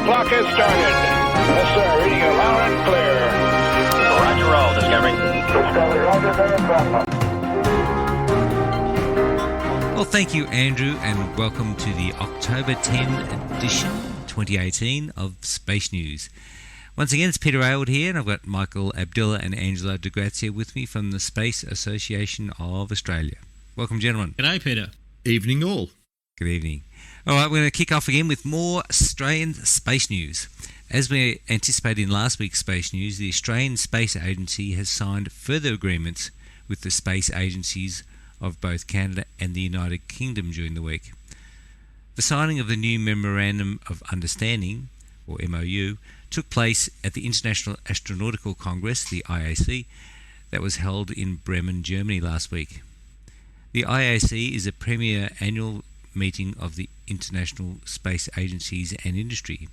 clock has started. Yes, sir. Reading you loud and clear. Roger, roll, Discovery. Discovery, roger, very well. Well, thank you, Andrew, and welcome to the October 10 edition 2018 of Space News. Once again, it's Peter Aylward here, and I've got Michael Abdullah and Angela De Grazia with me from the Space Association of Australia. Welcome, gentlemen. G'day, Peter. Evening all. Good evening. All right, we're going to kick off again with more Australian space news. As we anticipated in last week's space news, the Australian Space Agency has signed further agreements with the space agencies of both Canada and the United Kingdom during the week. The signing of the new Memorandum of Understanding, or MOU, took place at the International Astronautical Congress, the IAC, that was held in Bremen, Germany last week. The IAC is a premier annual meeting of the international space agencies and industry.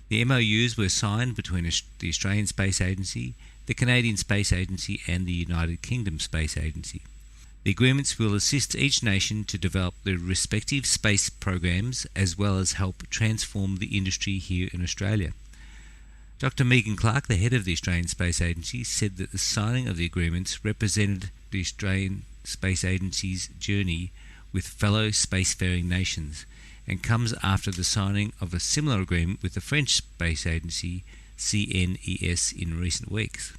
The MOUs were signed between the Australian Space Agency, the Canadian Space Agency and the United Kingdom Space Agency. The agreements will assist each nation to develop their respective space programs as well as help transform the industry here in Australia. Dr. Megan Clark, the head of the Australian Space Agency, said that the signing of the agreements represented the Australian Space Agency's journey with fellow spacefaring nations and comes after the signing of a similar agreement with the French Space Agency, CNES, in recent weeks.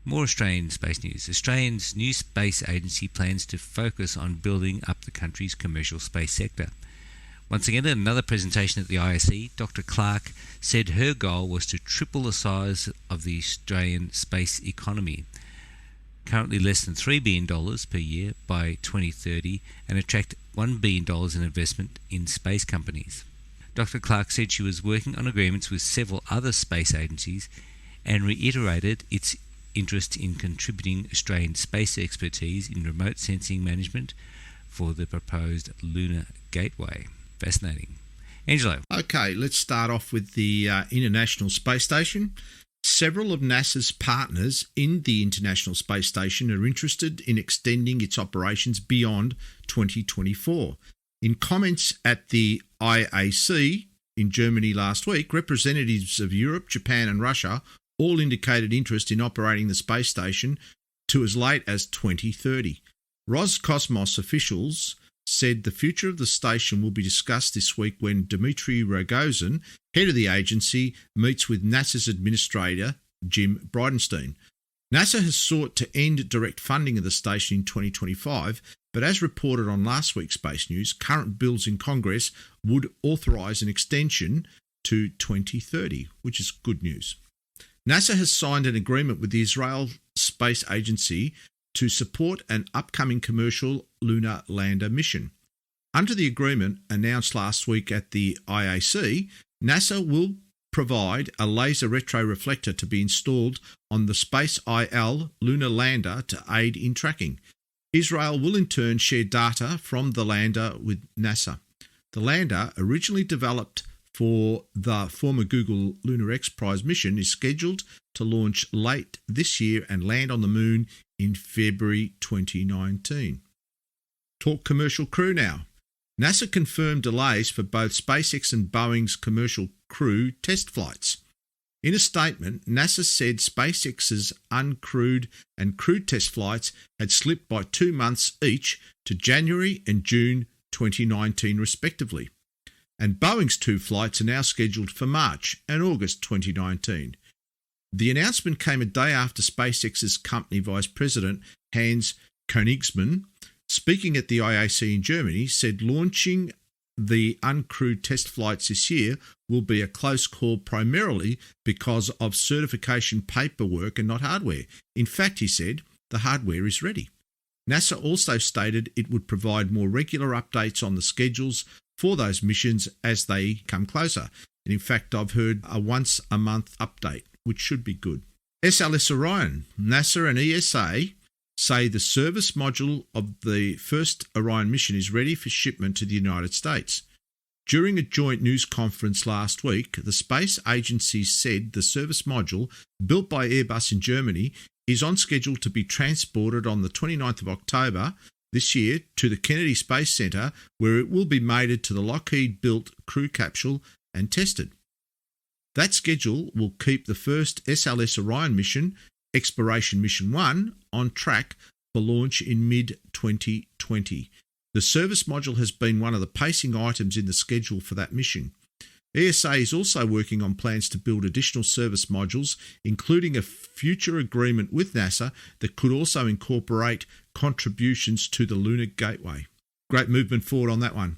More Australian space news. Australia's new space agency plans to focus on building up the country's commercial space sector. Once again, in another presentation at the ISC, Dr. Clark said her goal was to triple the size of the Australian space economy, currently less than $3 billion per year by 2030, and attract $1 billion in investment in space companies. Dr. Clark said she was working on agreements with several other space agencies and reiterated its interest in contributing Australian space expertise in remote sensing management for the proposed Lunar Gateway. Fascinating. Angelo. Okay, let's start off with the International Space Station. Several of NASA's partners in the International Space Station are interested in extending its operations beyond 2024. In comments at the IAC in Germany last week, representatives of Europe, Japan and Russia all indicated interest in operating the space station to as late as 2030. Roscosmos officials said the future of the station will be discussed this week when Dmitry Rogozin, head of the agency, meets with NASA's administrator, Jim Bridenstine. NASA has sought to end direct funding of the station in 2025, but as reported on last week's Space News, current bills in Congress would authorise an extension to 2030, which is good news. NASA has signed an agreement with the Israel Space Agency to support an upcoming commercial lunar lander mission. Under the agreement announced last week at the IAC, NASA will provide a laser retroreflector to be installed on the Space IL lunar lander to aid in tracking. Israel will in turn share data from the lander with NASA. The lander, originally developed for the former Google Lunar X Prize mission, is scheduled to launch late this year and land on the moon in February 2019. Talk commercial crew now. NASA confirmed delays for both SpaceX and Boeing's commercial crew test flights. In a statement, NASA said SpaceX's uncrewed and crewed test flights had slipped by 2 months each to January and June 2019 respectively, and Boeing's 2 flights are now scheduled for March and August 2019. The announcement came a day after SpaceX's company vice president, Hans Koenigsmann, speaking at the IAC in Germany, said launching the uncrewed test flights this year will be a close call primarily because of certification paperwork and not hardware. In fact, he said, the hardware is ready. NASA also stated it would provide more regular updates on the schedules for those missions as they come closer. And in fact, I've heard a once-a-month update, which should be good. SLS Orion, NASA and ESA say the service module of the first Orion mission is ready for shipment to the United States. During a joint news conference last week, the space agency said the service module, built by Airbus in Germany, is on schedule to be transported on the 29th of October this year to the Kennedy Space Center, where it will be mated to the Lockheed-built crew capsule and tested. That schedule will keep the first SLS Orion mission, Exploration Mission 1, on track for launch in mid-2020. The service module has been one of the pacing items in the schedule for that mission. ESA is also working on plans to build additional service modules, including a future agreement with NASA that could also incorporate contributions to the Lunar Gateway. Great movement forward on that one.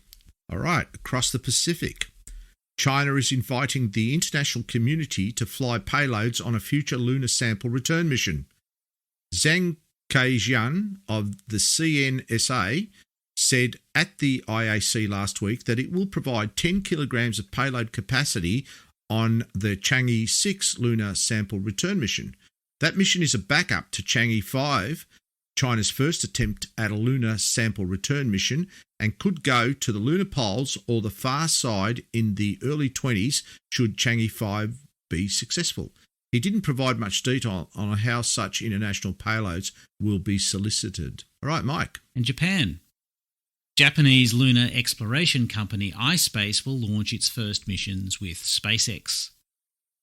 All right, across the Pacific. China is inviting the international community to fly payloads on a future lunar sample return mission. Zhang Kaijian of the CNSA said at the IAC last week that it will provide 10 kilograms of payload capacity on the Chang'e 6 lunar sample return mission. That mission is a backup to Chang'e 5, China's first attempt at a lunar sample return mission, and could go to the lunar poles or the far side in the early 20s should Chang'e 5 be successful. He didn't provide much detail on how such international payloads will be solicited. All right, Mike. And Japan. Japanese lunar exploration company iSpace will launch its first missions with SpaceX.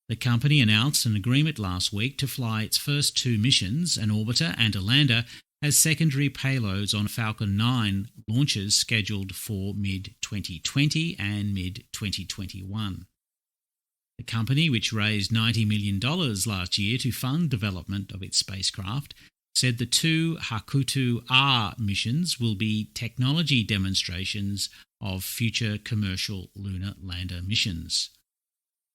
The company announced an agreement last week to fly its first 2 missions, an orbiter and a lander, as secondary payloads on Falcon 9 launches scheduled for mid-2020 and mid-2021. The company, which raised $90 million last year to fund development of its spacecraft, said the 2 Hakuto-R missions will be technology demonstrations of future commercial lunar lander missions.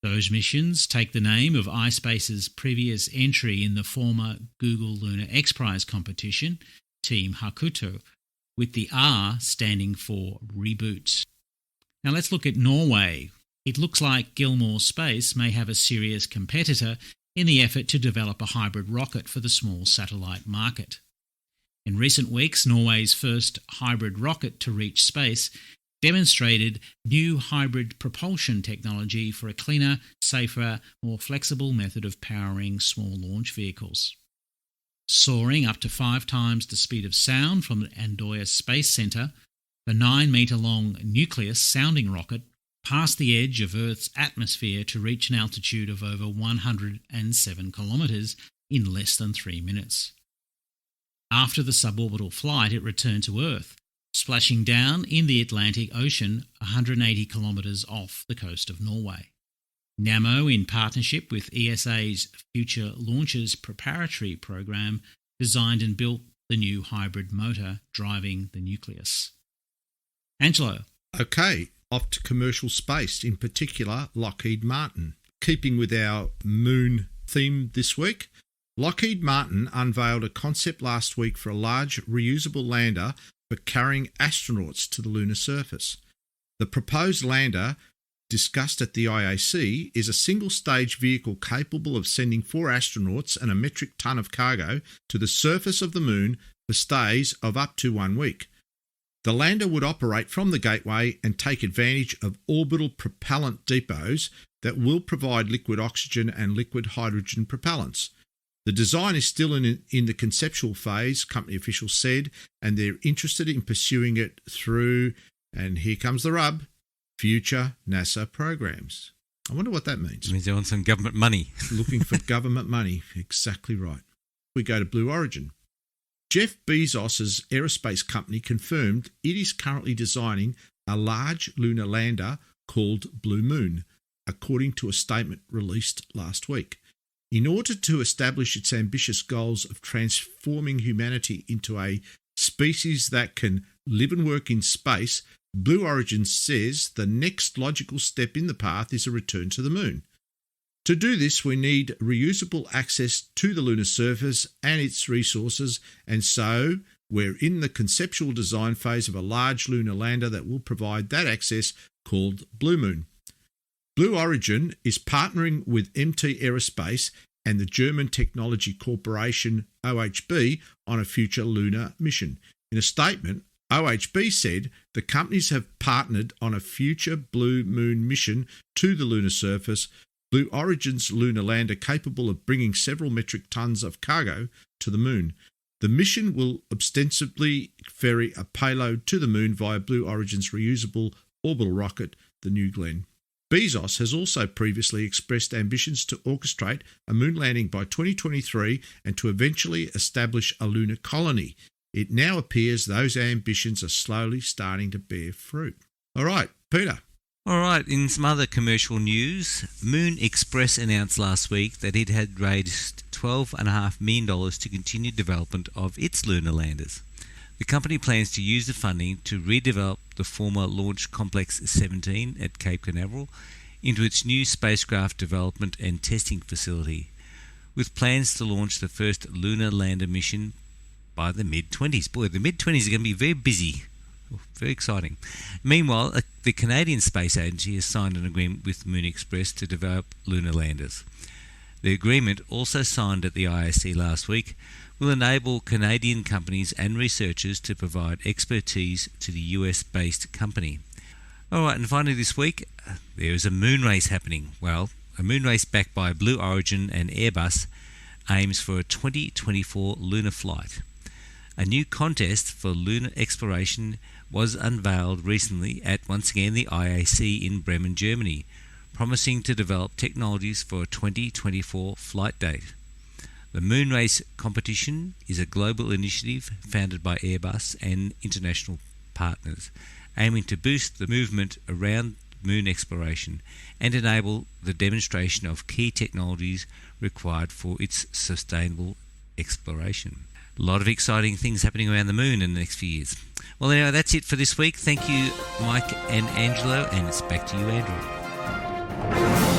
Those missions take the name of iSpace's previous entry in the former Google Lunar X Prize competition, Team Hakuto, with the R standing for Reboot. Now let's look at Norway. It looks like Gilmour Space may have a serious competitor in the effort to develop a hybrid rocket for the small satellite market. In recent weeks, Norway's first hybrid rocket to reach space demonstrated new hybrid propulsion technology for a cleaner, safer, more flexible method of powering small launch vehicles. Soaring up to 5 times the speed of sound from the Andoya Space Centre, the 9-metre-long Nucleus sounding rocket passed the edge of Earth's atmosphere to reach an altitude of over 107 kilometres in less than 3 minutes. After the suborbital flight, it returned to Earth, splashing down in the Atlantic Ocean 180 kilometres off the coast of Norway. Nammo, in partnership with ESA's Future Launches Preparatory Program, designed and built the new hybrid motor driving the Nucleus. Angelo. Okay, off to commercial space, in particular Lockheed Martin. Keeping with our moon theme this week, Lockheed Martin unveiled a concept last week for a large reusable lander for carrying astronauts to the lunar surface. The proposed lander, discussed at the IAC, is a single-stage vehicle capable of sending 4 astronauts and a metric ton of cargo to the surface of the moon for stays of up to 1 week. The lander would operate from the gateway and take advantage of orbital propellant depots that will provide liquid oxygen and liquid hydrogen propellants. The design is still in the conceptual phase, company officials said, and they're interested in pursuing it through, and here comes the rub, future NASA programs. I wonder what that means. It means they want some government money. Looking for government money. Exactly right. We go to Blue Origin. Jeff Bezos' aerospace company confirmed it is currently designing a large lunar lander called Blue Moon, according to a statement released last week. In order to establish its ambitious goals of transforming humanity into a species that can live and work in space, Blue Origin says the next logical step in the path is a return to the moon. To do this, we need reusable access to the lunar surface and its resources, and so we're in the conceptual design phase of a large lunar lander that will provide that access, called Blue Moon. Blue Origin is partnering with MT Aerospace and the German technology corporation OHB on a future lunar mission. In a statement, OHB said the companies have partnered on a future Blue Moon mission to the lunar surface, Blue Origin's lunar lander capable of bringing several metric tons of cargo to the moon. The mission will ostensibly ferry a payload to the moon via Blue Origin's reusable orbital rocket, the New Glenn. Bezos has also previously expressed ambitions to orchestrate a moon landing by 2023 and to eventually establish a lunar colony. It now appears those ambitions are slowly starting to bear fruit. All right, Peter. All right, in some other commercial news, Moon Express announced last week that it had raised $12.5 million to continue development of its lunar landers. The company plans to use the funding to redevelop the former Launch Complex 17 at Cape Canaveral into its new spacecraft development and testing facility, with plans to launch the first lunar lander mission by the mid-20s. Boy, the mid-20s are going to be very busy. Very exciting. Meanwhile, the Canadian Space Agency has signed an agreement with Moon Express to develop lunar landers. The agreement, also signed at the IAC last week, will enable Canadian companies and researchers to provide expertise to the US-based company. All right, and finally this week, there is a moon race happening. Well, a moon race backed by Blue Origin and Airbus aims for a 2024 lunar flight. A new contest for lunar exploration was unveiled recently at, once again, the IAC in Bremen, Germany, promising to develop technologies for a 2024 flight date. The Moon Race competition is a global initiative founded by Airbus and international partners, aiming to boost the movement around moon exploration and enable the demonstration of key technologies required for its sustainable exploration. A lot of exciting things happening around the moon in the next few years. Well, anyway, that's it for this week. Thank you, Mike and Angelo, and it's back to you, Andrew.